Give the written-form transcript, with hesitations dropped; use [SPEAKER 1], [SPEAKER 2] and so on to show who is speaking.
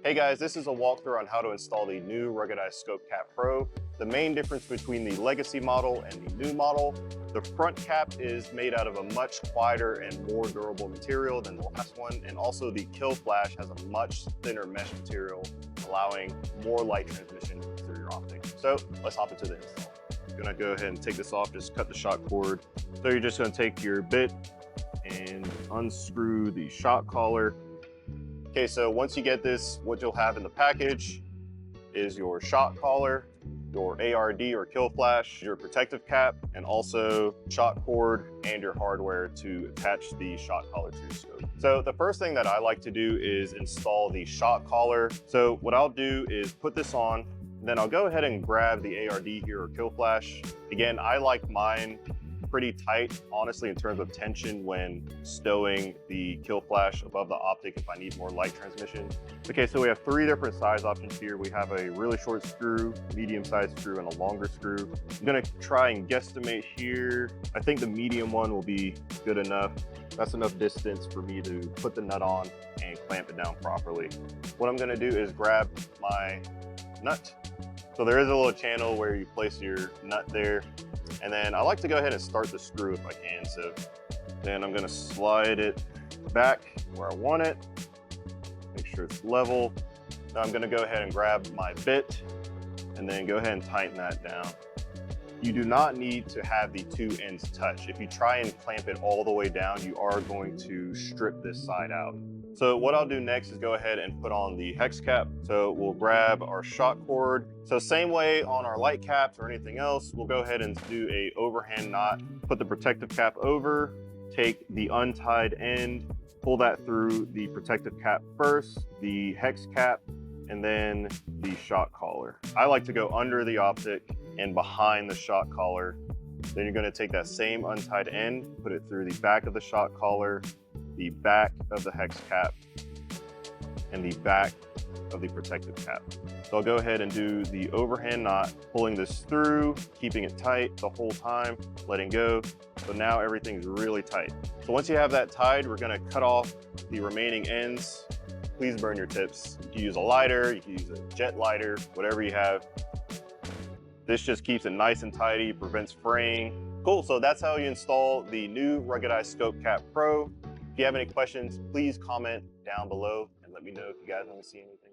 [SPEAKER 1] Hey guys, this is a walkthrough on how to install the new Ruggedized ScopeCap Pro. The main difference between the legacy model and the new model, the front cap is made out of a much quieter and more durable material than the last one, and also the kill flash has a much thinner mesh material, allowing more light transmission through your optic. So let's hop into the install. I'm gonna go ahead and take this off, just cut the shock cord. So you're just gonna take your bit and unscrew the shock collar. Okay, so once you get this, what you'll have in the package is your shock collar, your ARD or kill flash, your protective cap, and also shock cord and your hardware to attach the shock collar to your scope. So the first thing that I like to do is install the shock collar. So what I'll do is put this on, then I'll go ahead and grab the ARD here or kill flash. Again, I like mine pretty tight, honestly, in terms of tension when stowing the kill flash above the optic if I need more light transmission. Okay, so we have three different size options here. We have a really short screw, medium-sized screw, and a longer screw. I'm gonna try and guesstimate here. I think the medium one will be good enough. That's enough distance for me to put the nut on and clamp it down properly. What I'm gonna do is grab my nut. So there is a little channel where you place your nut there. And then I like to go ahead and start the screw if I can. So then I'm gonna slide it back where I want it, make sure it's level. Now I'm gonna go ahead and grab my bit and then go ahead and tighten that down. You do not need to have the two ends touch. If you try and clamp it all the way down, you are going to strip this side out. So what I'll do next is go ahead and put on the hex cap. So we'll grab our shock cord. So same way on our light caps or anything else, we'll go ahead and do a overhand knot, put the protective cap over, take the untied end, pull that through the protective cap first, the hex cap, and then the shock collar. I like to go under the optic and behind the shock collar. Then you're gonna take that same untied end, put it through the back of the shock collar, the back of the hex cap, and the back of the protective cap. So I'll go ahead and do the overhand knot, pulling this through, keeping it tight the whole time, letting go. So now everything's really tight. So once you have that tied, we're gonna cut off the remaining ends. Please burn your tips. You can use a lighter, you can use a jet lighter, whatever you have. This just keeps it nice and tidy, prevents fraying. Cool, so that's how you install the new Ruggedized ScopeCap Pro. If you have any questions, please comment down below and let me know if you guys want to see anything.